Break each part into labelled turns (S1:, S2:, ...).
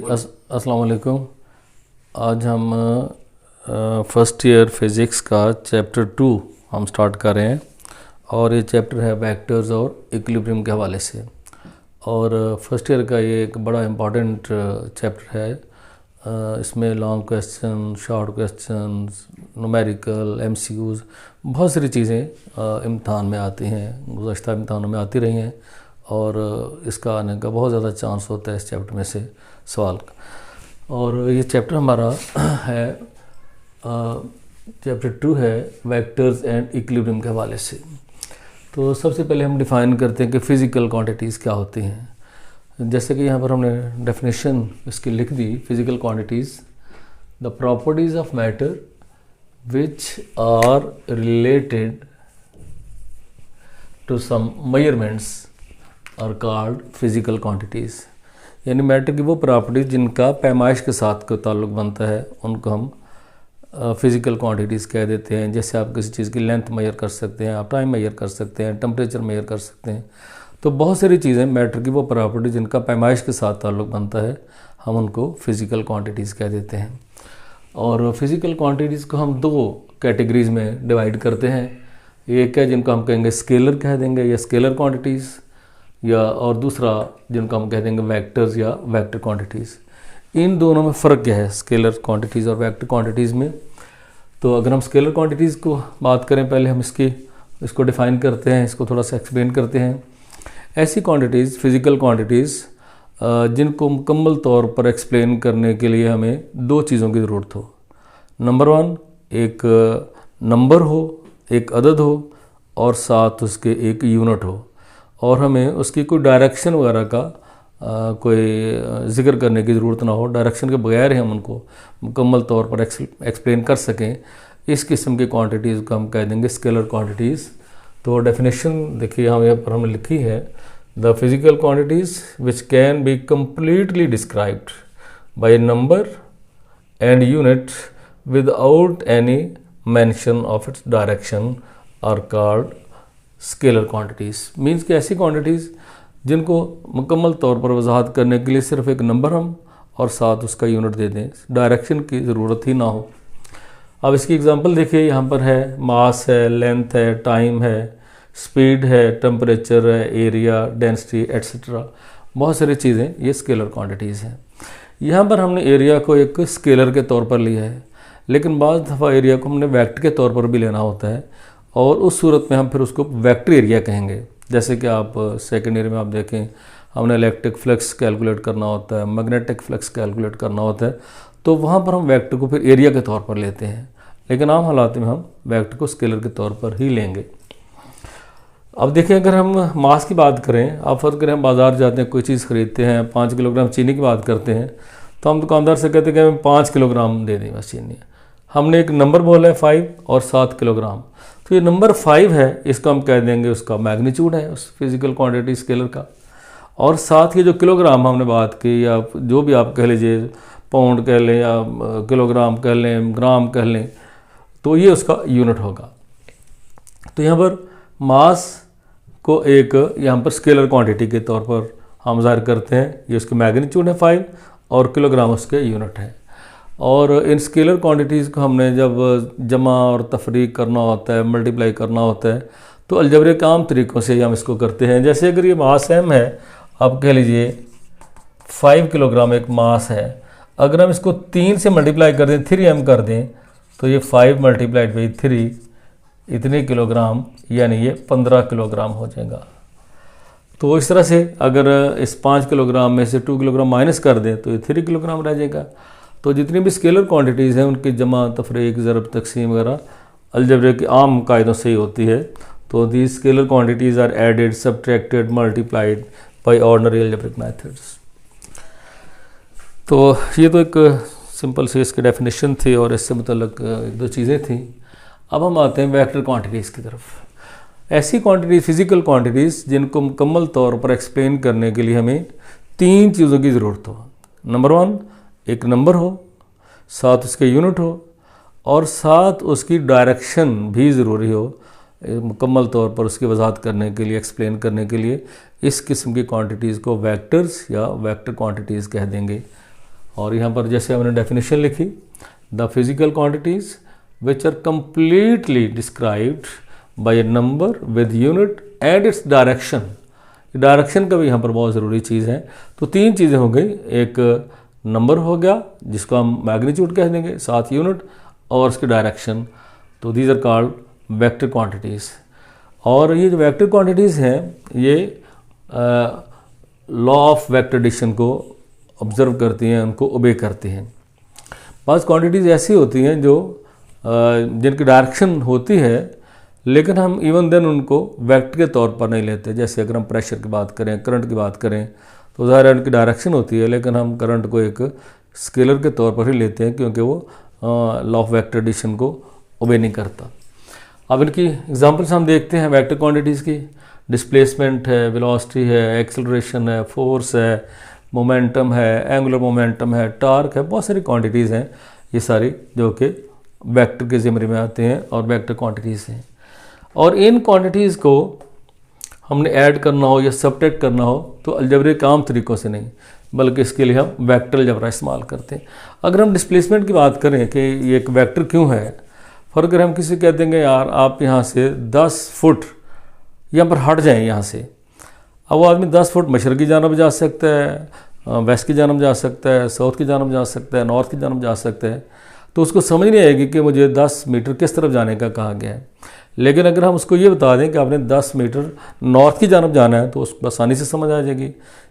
S1: अस्सलाम वालेकुम। आज हम फर्स्ट ईयर फिज़िक्स का चैप्टर 2 हम स्टार्ट कर रहे हैं और ये चैप्टर है वेक्टर्स और इक्विलिब्रियम के हवाले से। और फर्स्ट ईयर का ये एक बड़ा इम्पॉर्टेंट चैप्टर है। इसमें long question, short question, numerical, MCQs, बहुत सारी चीज़ें इम्तहान में आती हैं, गुज़श्ता इम्तहानों में आती रही हैं और इसका आने का बहुत ज़्यादा चांस होता है इस चैप्टर में से सवाल का। और ये चैप्टर हमारा है चैप्टर 2 है वेक्टर्स एंड इक्विलिब्रियम के हवाले से। तो सबसे पहले हम डिफ़ाइन करते हैं कि फ़िज़िकल क्वांटिटीज़ क्या होती हैं। जैसे कि यहाँ पर हमने डेफिनेशन इसकी लिख दी, physical quantities the properties of matter which are related to some measurements are called physical quantities. यानी मैटर की वो प्रॉपर्टीज़ जिनका पैमाइश के साथ का ताल्लुक़ बनता है उनको हम फ़िज़िकल क्वांटिटीज़ कह देते हैं। जैसे आप किसी चीज़ की लेंथ मेजर कर सकते हैं, आप टाइम मेजर कर सकते हैं, टेम्परेचर मेजर कर सकते हैं। तो बहुत सारी चीज़ें मैटर की वो प्रॉपर्टी जिनका पैमाइश के साथ ताल्लुक़ बनता है, हम उनको फ़िज़िकल क्वांटिटीज़ कह देते हैं। और फ़िज़िकल क्वांटिटीज़ को हम 2 कैटेगरीज़ में डिवाइड करते हैं। एक है जिनको हम कहेंगे स्केलर कह देंगे या स्केलर क्वांटिटीज़, या और दूसरा जिनको हम कह देंगे वेक्टर्स या वेक्टर क्वांटिटीज़। इन दोनों में फ़र्क क्या है, स्केलर क्वांटिटीज़ और वेक्टर क्वांटिटीज़ में? तो अगर हम स्केलर क्वांटिटीज़ को बात करें, पहले हम इसको डिफ़ाइन करते हैं, इसको थोड़ा सा एक्सप्लेन करते हैं। ऐसी क्वांटिटीज़, फ़िज़िकल क्वांटिटीज़ जिनको मुकम्मल तौर पर एक्सप्लेन करने के लिए हमें 2 चीज़ों की ज़रूरत हो। नंबर 1, एक नंबर हो, एक अदद हो, और साथ उसके एक यूनिट हो, और हमें उसकी कोई डायरेक्शन वगैरह का कोई ज़िक्र करने की ज़रूरत ना हो। डायरेक्शन के बगैर ही हम उनको मुकम्मल तौर पर एक्सप्लेन कर सकें। इस किस्म की क्वांटिटीज़ को हम कह देंगे स्केलर क्वांटिटीज़। तो डेफिनेशन देखिए यहाँ पर हमने लिखी है, the physical quantities which can be completely described by number and unit without any mention of its direction are called scalar quantities. Means कि ऐसी क्वांटिटीज़ जिनको मुकम्मल तौर पर वजाहत करने के लिए सिर्फ एक नंबर हम और साथ उसका यूनिट दे दें, डायरेक्शन की ज़रूरत ही ना हो। अब इसकी एग्जांपल देखिए, यहाँ पर है मास है, लेंथ है, टाइम है, स्पीड है, टेम्परेचर है, एरिया, डेंसिटी एट्सेट्रा, बहुत सारी चीज़ें ये स्केलर क्वांटिटीज़ हैं। यहाँ पर हमने एरिया को एक स्केलर के तौर पर लिया है, लेकिन बाज़ दफ़ा एरिया को हमने वेक्टर के तौर पर भी लेना होता है, और उस सूरत में हम फिर उसको वेक्टर एरिया कहेंगे। जैसे कि आप सेकेंड ईयर में आप देखें, हमने इलेक्ट्रिक फ्लक्स कैलकुलेट करना होता है, मैग्नेटिक फ्लक्स कैलकुलेट करना होता है, तो वहाँ पर हम वेक्टर को फिर एरिया के तौर पर लेते हैं, लेकिन आम हालात में हम वेक्टर को स्केलर के तौर पर ही लेंगे। अब देखें, अगर हम मास की बात करें, आप फर्ज करें हम बाज़ार जाते हैं, कोई चीज़ ख़रीदते हैं, 5 किलोग्राम चीनी की बात करते हैं, तो हम दुकानदार से कहते हैं कि हमें 5 किलोग्राम दे दें बस चीनी। हमने एक नंबर बोला है 5 और 7 किलोग्राम, तो ये नंबर 5 है, इसको हम कह देंगे उसका मैग्नीट्यूड है उस फिज़िकल क्वांटिटी स्केलर का। और साथ ही जो किलोग्राम हमने बात की, या जो भी आप कह लीजिए, पाउंड कह लें या किलोग्राम कह लें, ग्राम कह लें, तो ये उसका यूनिट होगा। तो यहाँ पर मास को एक यहाँ पर स्केलर क्वांटिटी के तौर पर हम ज़ाहिर करते हैं, ये उसकी मैग्नीट्यूड है 5 और किलोग्राम उसके यूनिट है। और इन स्केलर क्वांटिटीज़ को हमने जब जमा और तफरीक करना होता है, मल्टीप्लाई करना होता है, तो अलजबरे के आम तरीक़ों से हम इसको करते हैं। जैसे अगर ये मास m है, आप कह लीजिए 5 किलोग्राम एक मास है, अगर हम इसको 3 से मल्टीप्लाई कर दें, 3m कर दें, तो ये 5 मल्टीप्लाइड बाई 3 इतने किलोग्राम, यानी ये 15 किलोग्राम हो जाएगा। तो इस तरह से अगर इस 5 किलोग्राम में से 2 किलोग्राम माइनस कर दें तो ये 3 किलोग्राम रह जाएगा। तो जितनी भी स्केलर क्वांटिटीज़ हैं उनकी जमा, तफरीक, ज़रब, तकसीम वगैरह अलजबरे के आम कायदों से ही होती है। तो the scalar quantities are added, subtracted, multiplied by ordinary algebraic methods. तो ये तो एक सिंपल सी इसकी डेफिनेशन थी और इससे मुतल्लिक 1-2 चीज़ें थी। अब हम आते हैं वेक्टर क्वांटिटीज़ की तरफ। ऐसी क्वांटिटीज़, फिज़िकल क्वांटिटीज़ जिनको मुकम्मल तौर पर एक्सप्लेन करने के लिए हमें 3 चीज़ों की ज़रूरत हो। नंबर 1, एक नंबर हो, साथ उसके यूनिट हो, और साथ उसकी डायरेक्शन भी ज़रूरी हो। मुकम्मल तौर पर उसकी वजाहत करने के लिए, एक्सप्लेन करने के लिए इस किस्म की क्वांटिटीज़ को वेक्टर्स या वेक्टर क्वांटिटीज़ कह देंगे। और यहाँ पर जैसे हमने डेफिनेशन लिखी, the physical quantities which are completely described by a number with unit and its direction. Direction का भी यहाँ पर बहुत ज़रूरी चीज़ है। तो तीन चीज़ें हो गई, एक नंबर हो गया जिसको हम मैग्नीट्यूड कह देंगे, साथ यूनिट और उसकी डायरेक्शन। तो these are called vector quantities. और ये जो वेक्टर क्वांटिटीज़ हैं ये लॉ ऑफ वेक्टर एडिशन को ऑब्जर्व करती हैं, उनको ओबे करती हैं। पांच क्वांटिटीज़ ऐसी होती हैं जो जिनकी डायरेक्शन होती है, लेकिन हम इवन देन उनको वेक्टर के तौर पर नहीं लेते। जैसे अगर हम प्रेशर की बात करें, करंट की बात करें, तो ज़ाहिर है उनकी डायरेक्शन होती है, लेकिन हम करंट को एक स्केलर के तौर पर ही लेते हैं, क्योंकि वो लॉ ऑफ वेक्टर एडिशन को ओबे नहीं करता। अब इनकी एग्जांपल्स हम देखते हैं वेक्टर क्वांटिटीज़ की। डिस्प्लेसमेंट है, वेलोसिटी है, एक्सेलरेशन है, फोर्स है, मोमेंटम है, एंगुलर मोमेंटम है, टार्क है, बहुत सारी क्वांटिटीज़ हैं ये सारी जो कि वेक्टर के ज़िम्मे में आते हैं और वेक्टर क्वांटिटीज़ हैं। और इन क्वांटिटीज़ को हमने ऐड करना हो या सबट्रैक्ट करना हो तो अलजेब्रिक आम तरीक़ों से नहीं, बल्कि इसके लिए हम वेक्टर अलजेब्रा इस्तेमाल करते हैं। अगर हम डिस्प्लेसमेंट की बात करें कि ये एक वेक्टर क्यों है, फॉर अगर हम किसी कह देंगे यार आप यहाँ से 10 फुट यहाँ पर हट जाएं यहाँ से, अब वो आदमी 10 फुट मशरक़ की जानब जा सकता है, वेस्ट की जानब जा सकता है, साउथ की जानब जा सकता है, नॉर्थ की जानब जा सकता है, तो उसको समझ नहीं आएगी कि मुझे 10 मीटर किस तरफ जाने का कहा गया है। लेकिन अगर हम उसको ये बता दें कि आपने 10 मीटर नॉर्थ की जानब जाना है तो उसको आसानी से समझ आ जाएगी।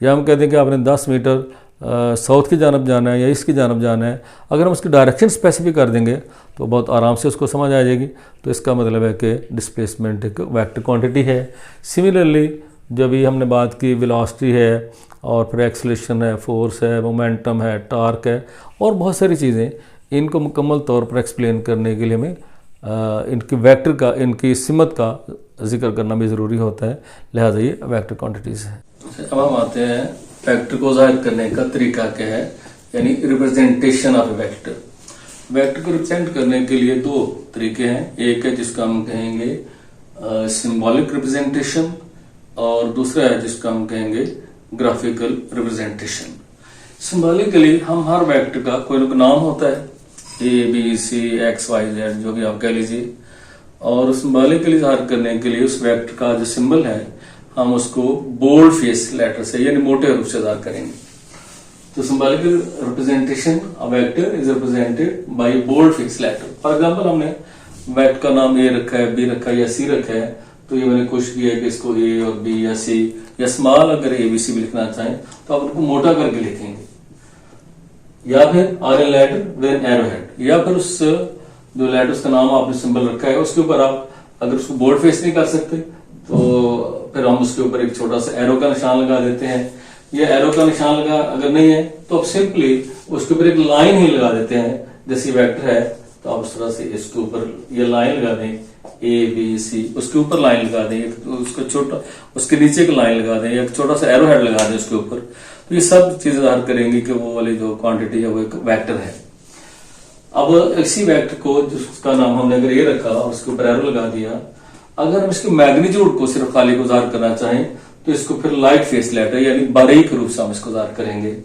S1: या हम कह दें कि आपने 10 मीटर साउथ की जानब जाना है या ईस्ट की जानब जाना है, अगर हम उसकी डायरेक्शन स्पेसिफिक कर देंगे तो बहुत आराम से उसको समझ आ जाएगी। तो इसका मतलब है कि डिस्प्लेसमेंट एक वेक्टर क्वांटिटी है। सिमिलरली जब भी हमने बात की वेलोसिटी है और फिर एक्सेलरेशन है, फोर्स है, मोमेंटम है, टार्क है और बहुत सारी चीज़ें, इनको मुकम्मल तौर पर एक्सप्लेन करने के लिए हमें इनकी वेक्टर का, इनकी सिमत का जिक्र करना भी ज़रूरी होता है। लिहाजा ये वेक्टर क्वांटिटीज़ है। अब हम आते हैं वेक्टर को ज़ाहिर करने का तरीका क्या है, यानी रिप्रेजेंटेशन ऑफ वेक्टर। वेक्टर को रिप्रेजेंट करने के लिए दो तरीके हैं। एक है जिसका हम कहेंगे सिंबॉलिक रिप्रेजेंटेशन और दूसरा है जिसका हम कहेंगे ग्राफिकल रिप्रेजेंटेशन। सिंबॉलिकली हम हर वेक्टर का कोई ना कोई नाम होता है, ABC, XYZ जो भी आप कह लीजिए, और सिंबॉलिकली ज़ाहिर करने के लिए उस वेक्टर का जो सिंबल है हम उसको बोल्ड फेस लेटर से यानी मोटे रूप से ज़ाहिर करेंगे। तो symbolical representation of vector is represented by bold face letter. For example हमने वेक्टर का नाम A रखा है, B रखा है या C रखा है, तो ये मैंने कोशिश की है कि इसको A और B या C या स्मॉल अगर ABC भी लिखना चाहें तो आप उनको मोटा करके लिखेंगे, या फिर or letter with arrow head, या फिर उस जो लेटर्स का नाम आपने सिंबल रखा है उसके ऊपर आप अगर उसको बोल्ड फेस नहीं कर सकते तो फिर हम उसके ऊपर एक छोटा सा एरो का निशान लगा देते हैं। ये एरो का निशान लगा अगर नहीं है तो आप सिंपली उसके ऊपर एक लाइन ही लगा देते हैं। जैसे वेक्टर है तो आप उस तरह से इसके ऊपर ये लाइन लगा दें ABC, उसके ऊपर लाइन लगा दें, उसको छोटा उसके नीचे एक लाइन लगा दें, एक छोटा सा एरो हेड लगा दें उसके ऊपर। तो ये सब चीजें ज़ाहिर करेंगी कि वो वाली जो क्वांटिटी है वो एक वेक्टर है। अब इसी वेक्टर को जिसका नाम हमने अगर ये रखा और उसके ऊपर एरो लगा दिया, अगर हम इसके मैग्नीट्यूड को सिर्फ खाली को ज़ाहिर करना चाहें तो इसको फिर लाइट फेस लेटर यानी बारीक रूप से हम इसको ज़ाहिर करेंगे।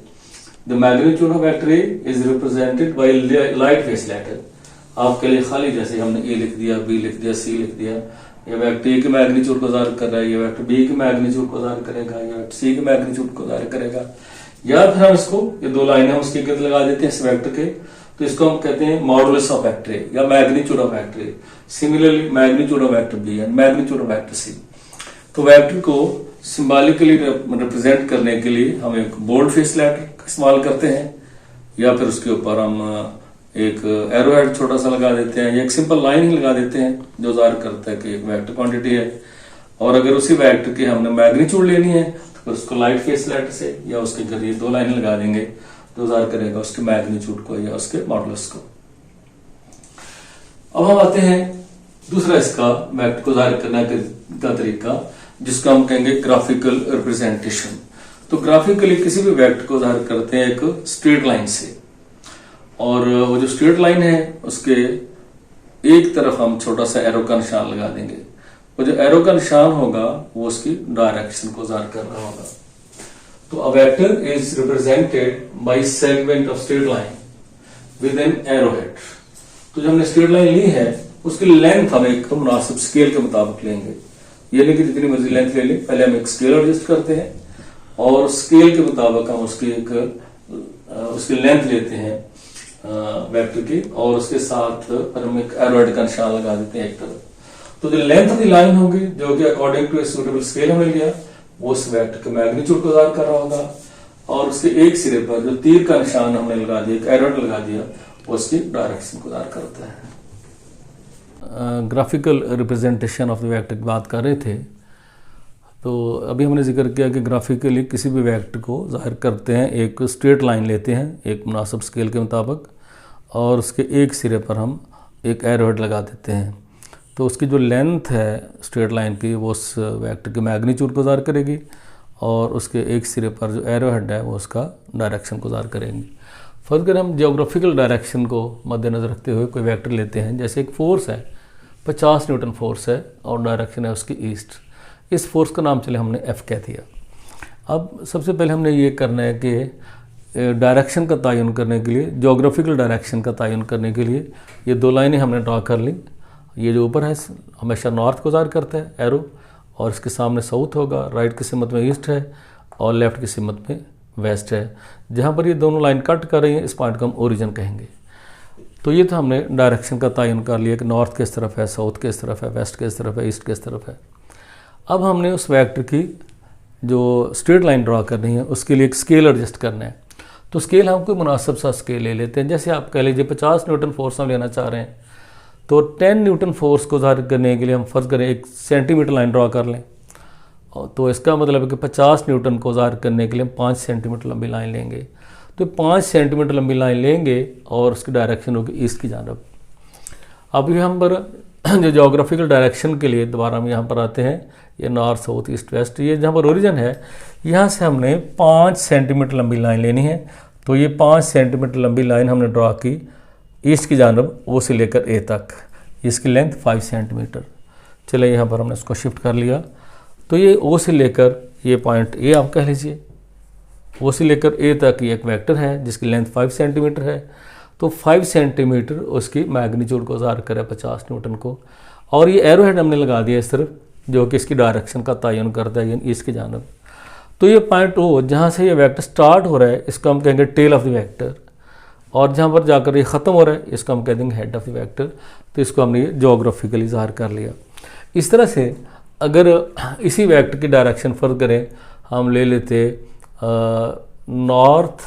S1: The magnitude of vector A is represented by light face letter. आपके लिए खाली जैसे हमने ए लिख दिया, बी लिख दिया, सी लिख दिया, ये वेक्टर ए के मैग्नीट्यूड को ज़ाहिर कर रहा है, ये वेक्टर बी के मैग्नीट्यूड को ज़ाहिर करेगा, ये वेक्टर सी के मैग्नीट्यूड को ज़ाहिर करेगा। या फिर हम इसको ये दो लाइनें हम उसके गिर्द लगा देते हैं इस वेक्टर के, तो इसको हम कहते हैं मॉडुलस ऑफ वेक्टर ए या magnitude of vector A. Similarly magnitude of vector B and magnitude of vector C. तो वेक्टर को सिंबॉलिकली रिप्रेजेंट करने के लिए हम एक बोल्ड फेस लेटर का इस्तेमाल करते हैं, या फिर उसके ऊपर हम एक एरो हेड छोटा सा लगा देते हैं या एक सिंपल लाइन ही लगा देते हैं जो ज़ाहिर करता है कि एक वेक्टर क्वांटिटी है। और अगर उसी वेक्टर की हमने मैग्नीट्यूड लेनी है तो उसको लाइट फेस लेटर से या उसके जरिए दो लाइन लगा देंगे तो ज़ाहिर करेगा उसके मैग्नीट्यूड को या उसके मॉडुलस को। अब हम आते हैं दूसरा इसका वेक्टर को ज़ाहिर करने का तरीका जिसका हम कहेंगे ग्राफिकल रिप्रेजेंटेशन। तो ग्राफिकली किसी भी वेक्टर को ज़ाहिर करते हैं एक स्ट्रेट लाइन से, और वो जो स्ट्रेट लाइन है उसके एक तरफ हम छोटा सा एरो का निशान लगा देंगे। वो जो एरो का निशान होगा वो उसकी डायरेक्शन को ज़ाहिर कर रहा होगा। तो a vector is represented bye segment of straight line with an arrow head. तो जो हमने स्ट्रेट लाइन ली है उसकी लेंथ हम एक मुनासिब स्केल के मुताबिक लेंगे, यानी कि जितनी मर्जी लेंथ ले लें, पहले हम एक स्केल एडजस्ट करते हैं और स्केल के मुताबिक हम उसकी लेंथ लेते हैं वेक्टर की, और उसके साथ पर हम एक एरो हेड का निशान लगा देते हैं एक तरफ। तो जो लेंथ ऑफ द लाइन होगी जो कि according to a suitable scale हमने लिया वो उस वेक्टर के मैग्नीट्यूड को ज़ाहिर कर रहा होगा, और उसके एक सिरे पर जो तीर का निशान हमने लगा दिया, एक एरो हेड लगा दिया, वो उसकी डायरेक्शन को ज़ाहिर करता है। Graphical representation of the vector की बात कर रहे थे, तो अभी हमने जिक्र किया कि ग्राफिकली किसी भी वेक्टर को जाहिर करते हैं, एक स्ट्रेट लाइन लेते हैं एक मुनासिब स्केल के मुताबिक, और उसके एक सिरे पर हम एक एरो हेड लगा देते हैं। तो उसकी जो लेंथ है स्ट्रेट लाइन की वो उस वेक्टर के मैग्नीट्यूड को ज़ाहिर करेगी, और उसके एक सिरे पर जो एरो हेड है वो उसका डायरेक्शन को ज़ाहिर करेंगे। फर्दर हम जियोग्राफिकल डायरेक्शन को मद्देनज़र रखते हुए कोई वेक्टर लेते हैं, जैसे एक फोर्स है 50 न्यूटन फोर्स है और डायरेक्शन है उसकी ईस्ट। इस फोर्स का नाम चले हमने एफ कह दिया। अब सबसे पहले हमने ये करना है कि डायरेक्शन का तयन करने के लिए, ज्योग्राफिकल डायरेक्शन का तयन करने के लिए ये दो लाइनें हमने ड्रा कर ली। ये जो ऊपर है हमेशा नॉर्थ को ज़ाहिर करता है एरो, और इसके सामने साउथ होगा, राइट की सिमत में ईस्ट है और लेफ्ट की सिमत में वेस्ट है। जहाँ पर ये दोनों लाइन कट कर रही हैं इस पॉइंट को हम ओरिजिन कहेंगे। तो ये तो हमने डायरेक्शन का तयन कर लिया कि नॉर्थ किस तरफ है, साउथ किस तरफ है, वेस्ट किस तरफ है, ईस्ट किस तरफ है। अब हमने उस वेक्टर की जो स्ट्रेट लाइन ड्रा करनी है उसके लिए एक स्केल एडजस्ट करना है। तो स्केल हम कोई मुनासिब सा स्केल ले लेते हैं, जैसे आप कह लीजिए 50 न्यूटन फोर्स हम लेना चाह रहे हैं, तो 10 न्यूटन फोर्स को ज़ाहिर करने के लिए हम फर्ज करें 1 सेंटीमीटर लाइन ड्रा कर लें। तो इसका मतलब है कि 50 न्यूटन को ज़ाहिर करने के लिए हम 5 सेंटीमीटर लंबी लाइन लेंगे। तो 5 सेंटीमीटर लंबी लाइन लेंगे और उसकी डायरेक्शन होगी ईस्ट की जानब। अब यहाँ पर जो जोग्राफिकल डायरेक्शन के लिए दोबारा हम यहाँ पर आते हैं, ये नॉर्थ साउथ ईस्ट वेस्ट, ये जहाँ पर ओरिजिन है यहाँ से हमने 5 सेंटीमीटर लंबी लाइन लेनी है। तो ये 5 सेंटीमीटर लंबी लाइन हमने ड्रा की ईस्ट की जानब, ओ से लेकर ए तक, इसकी लेंथ 5 सेंटीमीटर। चले यहाँ पर हमने इसको शिफ्ट कर लिया। तो ये ओ से लेकर ये पॉइंट ए आप कह लीजिए, ओ से लेकर ए तक ये एक वेक्टर है जिसकी लेंथ 5 सेंटीमीटर है। तो 5 सेंटीमीटर उसकी मैग्नीट्यूड को ज़ाहिर करे 50 न्यूटन को, और ये एरो हेड हमने लगा दिया इस तरफ जो कि इसकी डायरेक्शन का तयन करता है यानी ईस्ट की जानब। तो ये पॉइंट ओ जहाँ से ये वेक्टर स्टार्ट हो रहा है इसको हम कहेंगे टेल ऑफ द वेक्टर, और जहाँ पर जाकर ये ख़त्म हो रहा है इसको हम कह देंगे हेड ऑफ द वेक्टर। तो इसको हमने ये जोग्राफिकली ज़ाहिर कर लिया। इस तरह से अगर इसी वेक्टर की डायरेक्शन फर्क करें, हम ले लेते नॉर्थ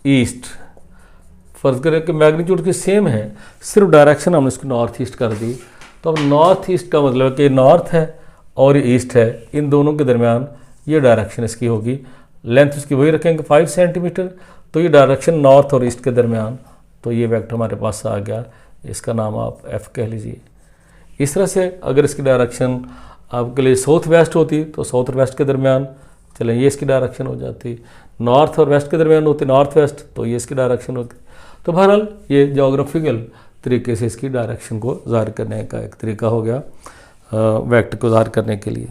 S1: ईस्ट, फर्ज करें कि मैग्नीट्यूड की सेम है, सिर्फ डायरेक्शन हमने इसको नॉर्थ ईस्ट कर दी। तो अब नॉर्थ ईस्ट का मतलब है कि नॉर्थ है और ये ईस्ट है, इन दोनों के दरमियान ये डायरेक्शन इसकी होगी। लेंथ इसकी वही रखेंगे 5 सेंटीमीटर। तो ये डायरेक्शन नॉर्थ और ईस्ट के दरमियान, तो ये वेक्टर हमारे पास आ गया, इसका नाम आप एफ कह लीजिए। इस तरह से अगर इसकी डायरेक्शन आपके लिए साउथ वेस्ट होती तो साउथ और वेस्ट के दरमियान, चलें ये इसकी डायरेक्शन हो जाती। नॉर्थ और वेस्ट के दरमियान होती नॉर्थ वेस्ट, तो ये इसकी डायरेक्शन होती। तो बहरहाल ये जोग्राफिकल तरीके से इसकी डायरेक्शन को ज़ाहिर करने का एक तरीका हो गया वेक्टर को ज़ाहिर करने के लिए।